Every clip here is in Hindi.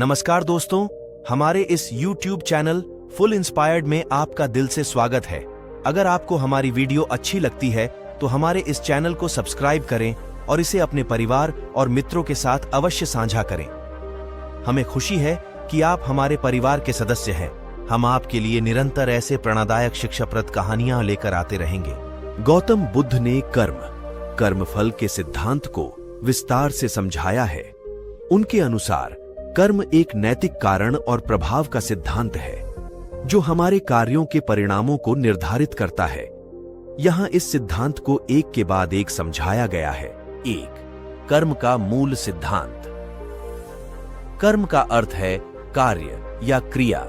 नमस्कार दोस्तों, हमारे इस YouTube चैनल फुल इंस्पायर्ड में आपका दिल से स्वागत है। अगर आपको हमारी वीडियो अच्छी लगती है तो हमारे इस चैनल को सब्सक्राइब करें और इसे अपने परिवार और मित्रों के साथ अवश्य साझा करें। हमें खुशी है कि आप हमारे परिवार के सदस्य हैं। हम आपके लिए निरंतर ऐसे प्रेरणादायक शिक्षाप्रद कहानियां लेकर आते रहेंगे। गौतम बुद्ध ने कर्मफल के सिद्धांत को विस्तार से समझाया है। उनके अनुसार कर्म एक नैतिक कारण और प्रभाव का सिद्धांत है जो हमारे कार्यों के परिणामों को निर्धारित करता है। यहां इस सिद्धांत को एक के बाद एक समझाया गया है। एक, कर्म का मूल सिद्धांत। कर्म का अर्थ है कार्य या क्रिया।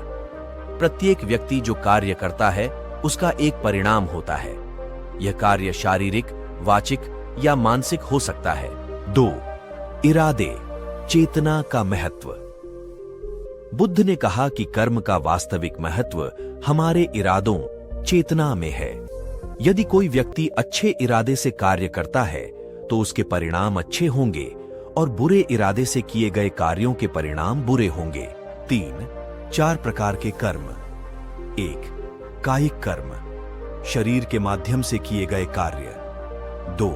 प्रत्येक व्यक्ति जो कार्य करता है उसका एक परिणाम होता है। यह कार्य शारीरिक, वाचिक या मानसिक हो सकता है। 2, इरादे, चेतना का महत्व। बुद्ध ने कहा कि कर्म का वास्तविक महत्व हमारे इरादों, चेतना में है। यदि कोई व्यक्ति अच्छे इरादे से कार्य करता है तो उसके परिणाम अच्छे होंगे और बुरे इरादे से किए गए कार्यों के परिणाम बुरे होंगे। 3, 4 प्रकार के कर्म। 1, कायिक कर्म, शरीर के माध्यम से किए गए कार्य। 2,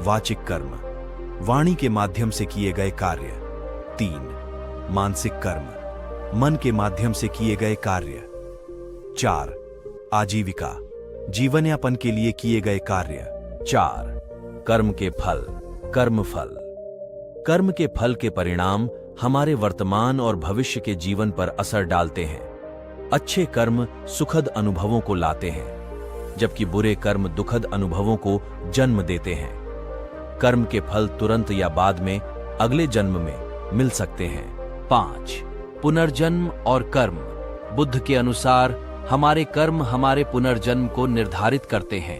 वाचिक कर्म, वाणी के माध्यम से किए गए कार्य। 3, मानसिक कर्म, मन के माध्यम से किए गए कार्य। 4, आजीविका, जीवन यापन के लिए किए गए कार्य। 4, कर्म के फल, कर्मफल। कर्म के फल के परिणाम हमारे वर्तमान और भविष्य के जीवन पर असर डालते हैं। अच्छे कर्म सुखद अनुभवों को लाते हैं, जबकि बुरे कर्म दुखद अनुभवों को जन्म देते हैं। कर्म के फल तुरंत या बाद में अगले जन्म में मिल सकते हैं। 5, पुनर्जन्म और कर्म। बुद्ध के अनुसार हमारे कर्म हमारे पुनर्जन्म को निर्धारित करते हैं।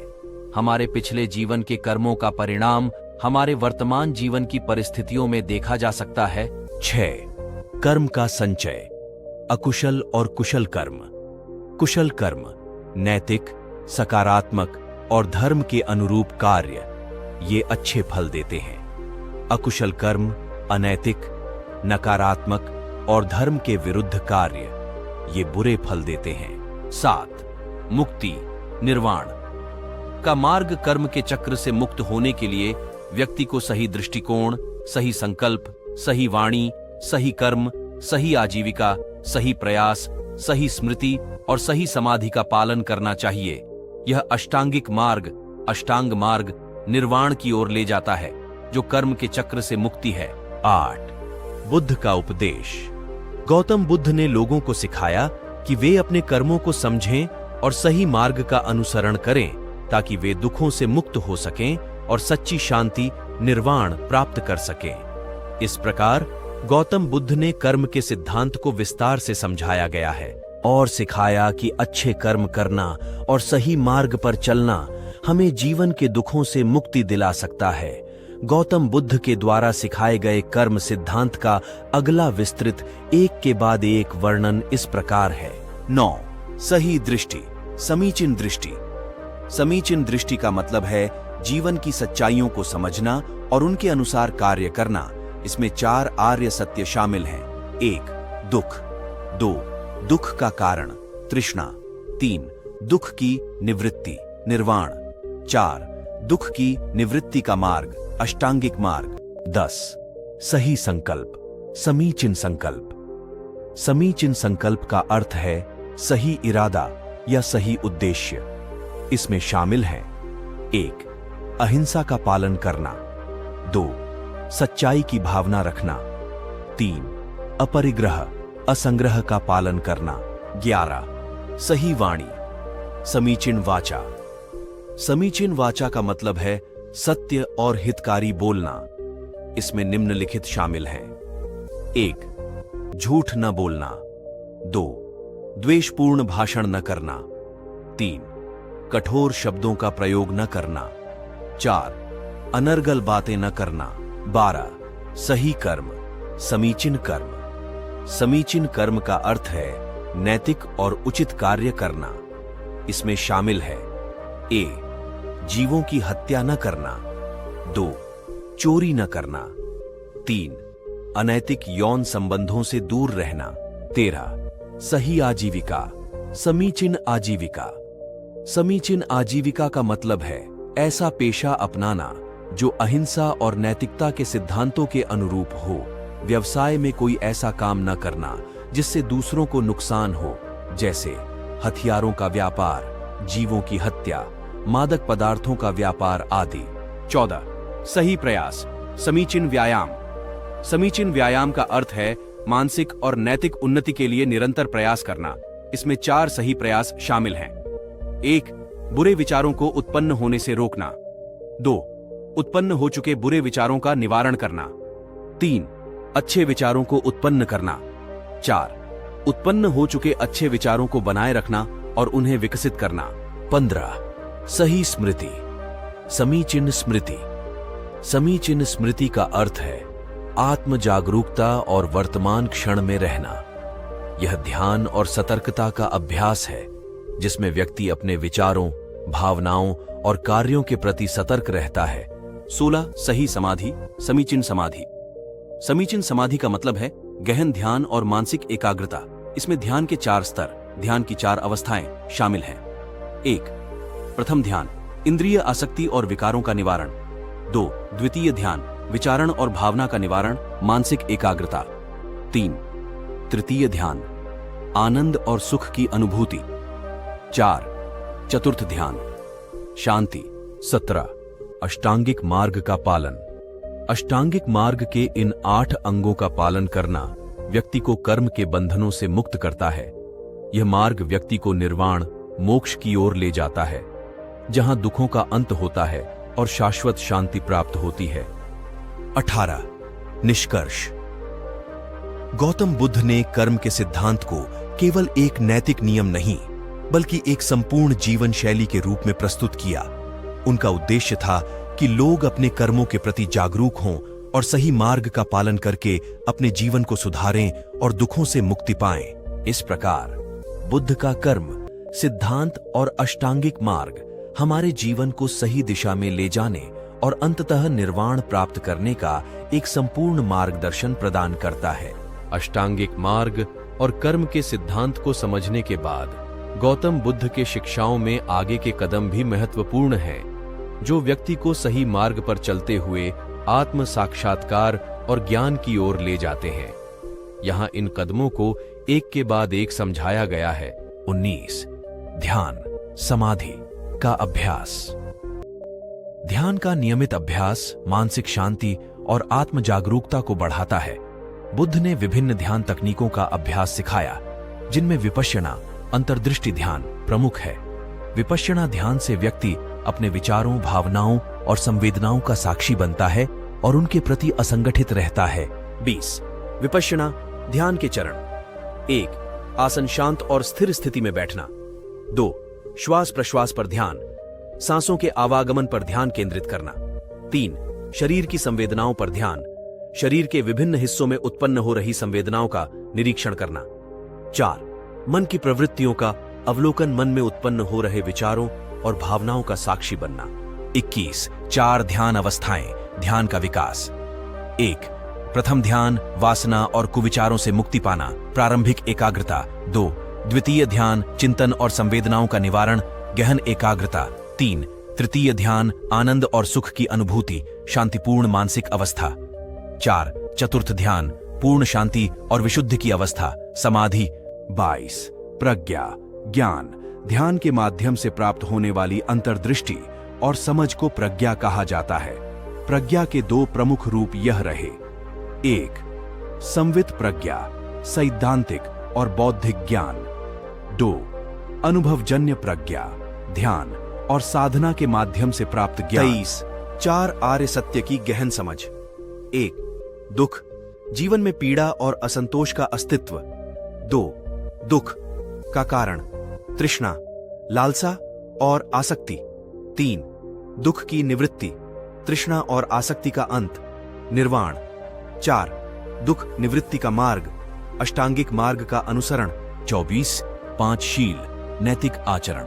हमारे पिछले जीवन के कर्मों का परिणाम हमारे वर्तमान जीवन की परिस्थितियों में देखा जा सकता है। 6, कर्म का संचय, अकुशल और कुशल कर्म। कुशल कर्म नैतिक, सकारात्मक और धर्म के अनुरूप कार्य, ये अच्छे फल देते हैं। अकुशल कर्म अनैतिक, नकारात्मक और धर्म के विरुद्ध कार्य, ये बुरे फल देते हैं। 7, मुक्ति, निर्वाण का मार्ग। कर्म के चक्र से मुक्त होने के लिए व्यक्ति को सही दृष्टिकोण, सही संकल्प, सही वाणी, सही कर्म, सही आजीविका, सही प्रयास, सही स्मृति और सही समाधि का पालन करना चाहिए। यह अष्टांगिक मार्ग, अष्टांग मार्ग निर्वाण की ओर ले जाता है, जो कर्म के चक्र से मुक्ति है। 8, बुद्ध का उपदेश। गौतम बुद्ध ने लोगों को सिखाया कि वे अपने कर्मों को समझें और सही मार्ग का अनुसरण करें ताकि वे दुखों से मुक्त हो सकें और सच्ची शांति, निर्वाण प्राप्त कर सकें। इस प्रकार गौतम बुद्ध ने कर्म के सिद्धांत को विस्तार से समझाया गया है और सिखाया कि अच्छे कर्म करना और सही मार्ग पर चलना हमें जीवन के दुखों से मुक्ति दिला सकता है। गौतम बुद्ध के द्वारा सिखाए गए कर्म सिद्धांत का अगला विस्तृत एक के बाद एक वर्णन इस प्रकार है। 9, सही दृष्टि, समीचीन दृष्टि। समीचीन दृष्टि का मतलब है जीवन की सच्चाइयों को समझना और उनके अनुसार कार्य करना। इसमें 4 आर्य सत्य शामिल हैं। 1, दुख। 2, दुख का कारण, तृष्णा। 3, दुख की निवृत्ति, निर्वाण। 4, दुख की निवृत्ति का मार्ग, अष्टांगिक मार्ग। 10, सही संकल्प, समीचीन संकल्प। समीचीन संकल्प का अर्थ है सही इरादा या सही उद्देश्य। इसमें शामिल हैं 1, अहिंसा का पालन करना। 2, सच्चाई की भावना रखना। 3, अपरिग्रह, असंग्रह का पालन करना। 11, सही वाणी, समीचीन वाचा। समीचीन वाचा का मतलब है सत्य और हितकारी बोलना। इसमें निम्नलिखित शामिल हैं। 1, झूठ न बोलना। 2, द्वेषपूर्ण भाषण न करना। 3, कठोर शब्दों का प्रयोग न करना। 4, अनर्गल बातें न करना। 12, सही कर्म, समीचीन कर्म। समीचीन कर्म का अर्थ है नैतिक और उचित कार्य करना। इसमें शामिल है ए, जीवों की हत्या न करना। 2, चोरी न करना। 3, अनैतिक यौन संबंधों से दूर रहना। 13 सही आजीविका, समीचीन आजीविका। समीचीन आजीविका का मतलब है ऐसा पेशा अपनाना जो अहिंसा और नैतिकता के सिद्धांतों के अनुरूप हो। व्यवसाय में कोई ऐसा काम न करना जिससे दूसरों को नुकसान हो, जैसे हथियारों का व्यापार, जीवों की हत्या, मादक पदार्थों का व्यापार आदि। 14 सही प्रयास, समीचीन व्यायाम। समीचीन व्यायाम का अर्थ है मानसिक और नैतिक उन्नति के लिए निरंतर प्रयास करना। इसमें 4 सही प्रयास शामिल हैं। 1 बुरे विचारों को उत्पन्न होने से रोकना। 2 उत्पन्न हो चुके बुरे विचारों का निवारण करना। 3 अच्छे विचारों को उत्पन्न करना। 4 उत्पन्न हो चुके अच्छे विचारों को बनाए रखना और उन्हें विकसित करना। 15 सही स्मृति, समीचीन स्मृति। समीचीन स्मृति का अर्थ है आत्म जागरूकता और वर्तमान क्षण में रहना। यह ध्यान और सतर्कता का अभ्यास है जिसमें व्यक्ति अपने विचारों, भावनाओं और कार्यों के प्रति सतर्क रहता है। 16 सही समाधि, समीचीन समाधि। समीचीन समाधि का मतलब है गहन ध्यान और मानसिक एकाग्रता। इसमें ध्यान के 4 स्तर, ध्यान की 4 अवस्थाएं शामिल हैं। 1 प्रथम ध्यान, इंद्रिय आसक्ति और विकारों का निवारण। 2 द्वितीय ध्यान, विचारण और भावना का निवारण, मानसिक एकाग्रता। 3 तृतीय ध्यान, आनंद और सुख की अनुभूति। 4 चतुर्थ ध्यान, शांति। 17 अष्टांगिक मार्ग का पालन। अष्टांगिक मार्ग के इन 8 अंगों का पालन करना व्यक्ति को कर्म के बंधनों से मुक्त करता है। यह मार्ग व्यक्ति को निर्वाण, मोक्ष की ओर ले जाता है, जहां दुखों का अंत होता है और शाश्वत शांति प्राप्त होती है। 18 निष्कर्ष। गौतम बुद्ध ने कर्म के सिद्धांत को केवल एक नैतिक नियम नहीं, बल्कि एक संपूर्ण जीवन शैली के रूप में प्रस्तुत किया। उनका उद्देश्य था कि लोग अपने कर्मों के प्रति जागरूक हों और सही मार्ग का पालन करके अपने जीवन को सुधारें और दुखों से मुक्ति पाएं। इस प्रकार बुद्ध का कर्म सिद्धांत और अष्टांगिक मार्ग हमारे जीवन को सही दिशा में ले जाने और अंततः निर्वाण प्राप्त करने का एक संपूर्ण मार्गदर्शन प्रदान करता है। अष्टांगिक मार्ग और कर्म के सिद्धांत को समझने के बाद गौतम बुद्ध के शिक्षाओं में आगे के कदम भी महत्वपूर्ण हैं, जो व्यक्ति को सही मार्ग पर चलते हुए आत्म साक्षात्कार और ज्ञान की ओर ले जाते हैं। यहाँ इन कदमों को एक के बाद एक समझाया गया है। 19 ध्यान समाधि का अभ्यास। ध्यान का नियमित अभ्यास मानसिक शांति और आत्म जागरूकता को बढ़ाता है। बुद्ध ने विभिन्न ध्यान तकनीकों का अभ्यास सिखाया, जिनमें विपश्यना, अंतर्दृष्टि ध्यान प्रमुख है। विपश्यना ध्यान से व्यक्ति अपने विचारों, भावनाओं और संवेदनाओं का साक्षी बनता है और उनके प्रति असंगठित रहता है। 20 विपश्यना ध्यान के चरण। 1 आसन शांत और स्थिर स्थिति में बैठना। 2 श्वास प्रश्वास पर ध्यान, सांसों के आवागमन पर ध्यान केंद्रित करना। 3 शरीर की संवेदनाओं पर ध्यान, शरीर के विभिन्न हिस्सों में उत्पन्न हो रही संवेदनाओं का निरीक्षण करना। 4 मन की प्रवृत्तियों का अवलोकन, मन में उत्पन्न हो रहे विचारों और भावनाओं का साक्षी बनना। 21 4 ध्यान अवस्थाएं, ध्यान का विकास। 1 प्रथम ध्यान, वासना और कुविचारों से मुक्ति पाना, प्रारंभिक एकाग्रता। 2 द्वितीय ध्यान, चिंतन और संवेदनाओं का निवारण, गहन एकाग्रता। 3 तृतीय ध्यान, आनंद और सुख की अनुभूति, शांतिपूर्ण मानसिक अवस्था। 4 चतुर्थ ध्यान, पूर्ण शांति और विशुद्धि की अवस्था, समाधि। 22 प्रज्ञा ज्ञान, ध्यान के माध्यम से प्राप्त होने वाली अंतर्दृष्टि और समझ को प्रज्ञा कहा जाता है। प्रज्ञा के 2 प्रमुख रूप यह रहे। 1 संवित प्रज्ञा, सैद्धांतिक और बौद्धिक ज्ञान। 2 अनुभवजन्य प्रज्ञा, ध्यान और साधना के माध्यम से प्राप्त ज्ञान। 23 4 आर्य सत्य की गहन समझ। 1 दुख, जीवन में पीड़ा और असंतोष का अस्तित्व। 2 दुख का कारण, तृष्णा, लालसा और आसक्ति। 3 दुख की निवृत्ति, तृष्णा और आसक्ति का अंत, निर्वाण। 4 दुख निवृत्ति का मार्ग, अष्टांगिक मार्ग का अनुसरण। 24 5 शील, नैतिक आचरण।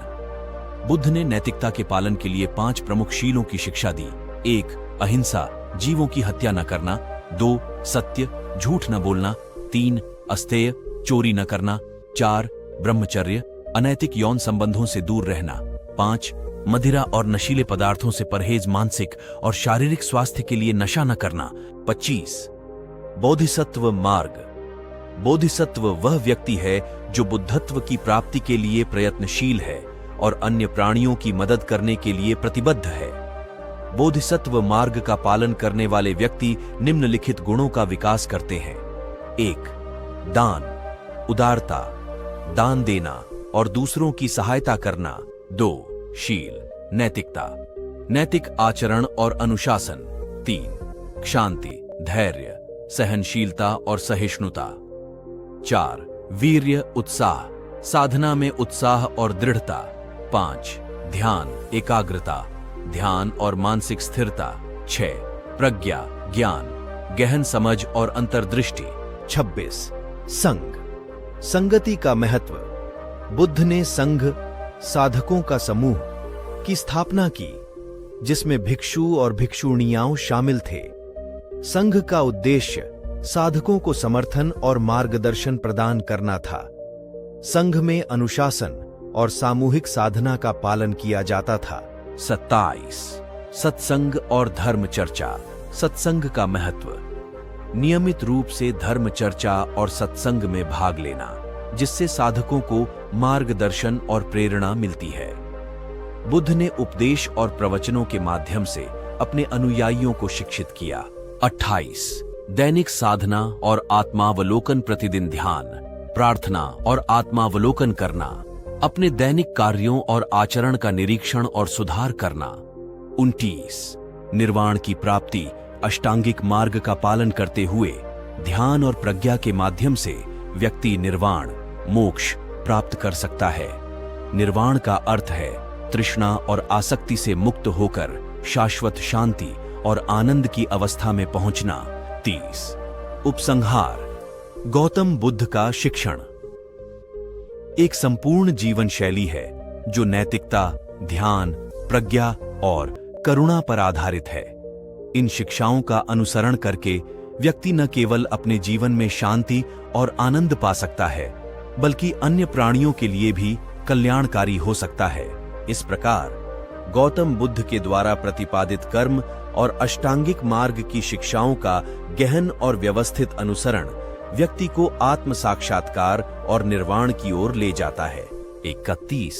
बुद्ध ने नैतिकता के पालन के लिए 5 प्रमुख शीलों की शिक्षा दी। 1 अहिंसा, जीवों की हत्या न करना। 2 सत्य, झूठ न बोलना। 3 अस्तेय, चोरी न करना। 4 ब्रह्मचर्य, अनैतिक यौन संबंधों से दूर रहना। 5 मदिरा और नशीले पदार्थों से परहेज, मानसिक और शारीरिक स्वास्थ्य के लिए नशा न करना। 25 बोधिसत्व मार्ग। बोधिसत्व वह व्यक्ति है जो बुद्धत्व की प्राप्ति के लिए प्रयत्नशील है और अन्य प्राणियों की मदद करने के लिए प्रतिबद्ध है। बोधिसत्व मार्ग का पालन करने वाले व्यक्ति निम्नलिखित गुणों का विकास करते हैं। 1 दान, उदारता, दान देना और दूसरों की सहायता करना। 2 शील, नैतिकता, नैतिक आचरण और अनुशासन। 3 शांति, धैर्य, सहनशीलता और सहिष्णुता। 4 वीर्य, उत्साह, साधना में उत्साह और दृढ़ता। 5 ध्यान, एकाग्रता, ध्यान और मानसिक स्थिरता। 6 प्रज्ञा, ज्ञान, गहन समझ और अंतर्दृष्टि। 26 संघ, संगति का महत्व। बुद्ध ने संघ, साधकों का समूह की स्थापना की जिसमें भिक्षु और भिक्षुणियां शामिल थे। संघ का उद्देश्य साधकों को समर्थन और मार्गदर्शन प्रदान करना था। संघ में अनुशासन और सामूहिक साधना का पालन किया जाता था। 27 सत्संग और धर्म चर्चा। सत्संग का महत्व, नियमित रूप से धर्म चर्चा और सत्संग में भाग लेना जिससे साधकों को मार्गदर्शन और प्रेरणा मिलती है। बुद्ध ने उपदेश और प्रवचनों के माध्यम से अपने अनुयायियों को शिक्षित किया। 28 दैनिक साधना और आत्मावलोकन। प्रतिदिन ध्यान, प्रार्थना और आत्मावलोकन करना, अपने दैनिक कार्यों और आचरण का निरीक्षण और सुधार करना। 29 निर्वाण की प्राप्ति। अष्टांगिक मार्ग का पालन करते हुए ध्यान और प्रज्ञा के माध्यम से व्यक्ति निर्वाण, मोक्ष प्राप्त कर सकता है। निर्वाण का अर्थ है तृष्णा और आसक्ति से मुक्त होकर शाश्वत शांति और आनंद की अवस्था में पहुंचना। 30 उपसंहार, गौतम बुद्ध का शिक्षण एक संपूर्ण जीवन शैली है जो नैतिकता, ध्यान, प्रज्ञा और करुणा पर आधारित है। इन शिक्षाओं का अनुसरण करके व्यक्ति न केवल अपने जीवन में शांति और आनंद पा सकता है बल्कि अन्य प्राणियों के लिए भी कल्याणकारी हो सकता है। इस प्रकार गौतम बुद्ध के द्वारा प्रतिपादित कर्म और अष्टांगिक मार्ग की शिक्षाओं का गहन और व्यवस्थित अनुसरण व्यक्ति को आत्म साक्षात्कार और निर्वाण की ओर ले जाता है। 31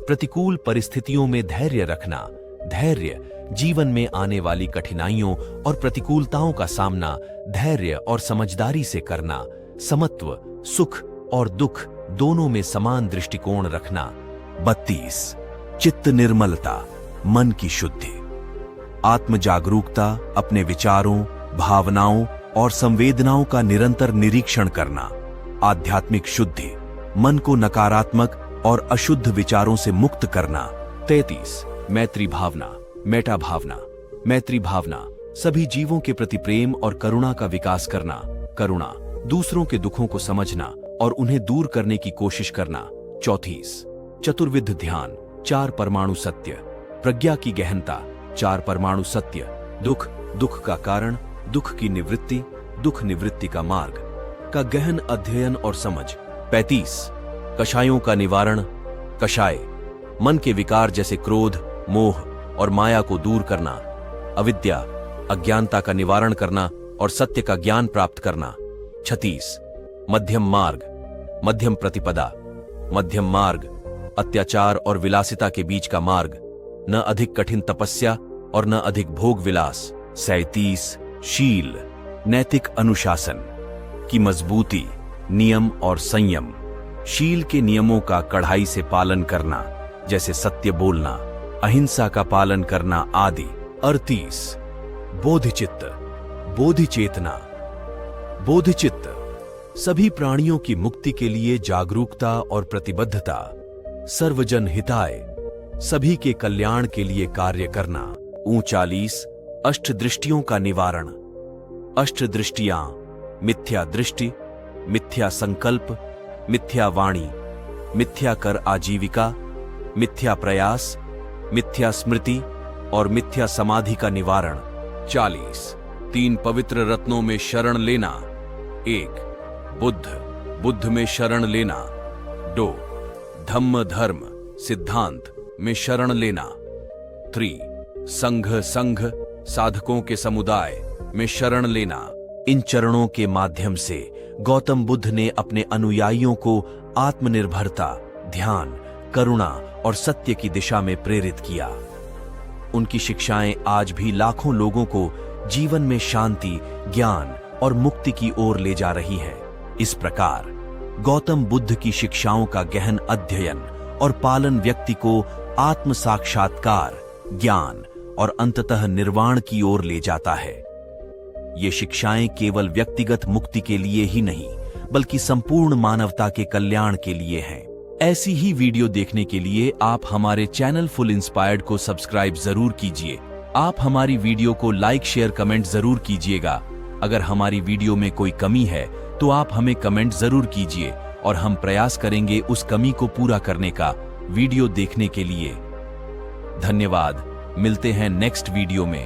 प्रतिकूल परिस्थितियों में धैर्य रखना। धैर्य जीवन में आने वाली कठिनाइयों और प्रतिकूलताओं का सामना धैर्य और समझदारी से करना। समत्व, सुख और दुख दोनों में समान दृष्टिकोण रखना। 32 चित्त निर्मलता, मन की शुद्धि, आत्म जागरूकता, अपने विचारों, भावनाओं और संवेदनाओं का निरंतर निरीक्षण करना। आध्यात्मिक शुद्धि, मन को नकारात्मक और अशुद्ध विचारों से मुक्त करना। 33 मैत्री भावना, मेटा भावना। मैत्री भावना सभी जीवों के प्रति प्रेम और करुणा का विकास करना। करुणा दूसरों के दुखों को समझना और उन्हें दूर करने की कोशिश करना। 34 चतुर्विध ध्यान, 4 परमाणु सत्य, प्रज्ञा की गहनता, 4 परमाणु सत्य, दुख, दुख का कारण, दुख की निवृत्ति, दुख निवृत्ति का मार्ग का गहन अध्ययन और समझ। 35 कषायों का निवारण। कषाय मन के विकार जैसे क्रोध, मोह और माया को दूर करना, अविद्या, अज्ञानता का निवारण करना और सत्य का ज्ञान प्राप्त करना। 36 मध्यम मार्ग, मध्यम प्रतिपदा। मध्यम मार्ग अत्याचार और विलासिता के बीच का मार्ग, न अधिक कठिन तपस्या और न अधिक भोग विलास। 37 शील, नैतिक अनुशासन की मजबूती, नियम और संयम। शील के नियमों का कड़ाई से पालन करना जैसे सत्य बोलना, अहिंसा का पालन करना आदि। 38 बोधिचित्त, बोधिचेतना। बोधिचित्त सभी प्राणियों की मुक्ति के लिए जागरूकता और प्रतिबद्धता, सर्वजन हिताय, सभी के कल्याण के लिए कार्य करना। 39 अष्ट दृष्टियों का निवारण। अष्ट दृष्टियां मिथ्या दृष्टि, मिथ्या संकल्प, मिथ्या वाणी, मिथ्या कर आजीविका, मिथ्या प्रयास, मिथ्या स्मृति और मिथ्या समाधि का निवारण। 40 3 पवित्र रत्नों में शरण लेना, 1. बुद्ध, बुद्ध में शरण लेना। 2. धम्म धर्म, सिद्धांत में शरण लेना। 3. संघ, संघ, साधकों के समुदाय में शरण लेना। इन चरणों के माध्यम से गौतम बुद्ध ने अपने अनुयायियों को आत्मनिर्भरता, ध्यान, करुणा और सत्य की दिशा में प्रेरित किया। उनकी शिक्षाएं आज भी लाखों लोगों को जीवन में शांति, ज्ञान और मुक्ति की ओर ले जा रही हैं। इस प्रकार गौतम बुद्ध की शिक्षाओं का गहन अध्ययन और पालन व्यक्ति को आत्म साक्षात्कार, ज्ञान और अंततः निर्वाण की ओर ले जाता है। ये शिक्षाएं केवल व्यक्तिगत मुक्ति के लिए ही नहीं, बल्कि संपूर्ण मानवता के कल्याण के लिए हैं। ऐसी ही वीडियो देखने के लिए आप हमारे चैनल फुल इंस्पायर्ड को सब्सक्राइब जरूर कीजिए। आप हमारी वीडियो को लाइक, शेयर, कमेंट जरूर कीजिएगा। अगर हमारी वीडियो में कोई कमी है तो आप हमें कमेंट जरूर कीजिए और हम प्रयास करेंगे उस कमी को पूरा करने का। वीडियो देखने के लिए धन्यवाद। मिलते हैं नेक्स्ट वीडियो में।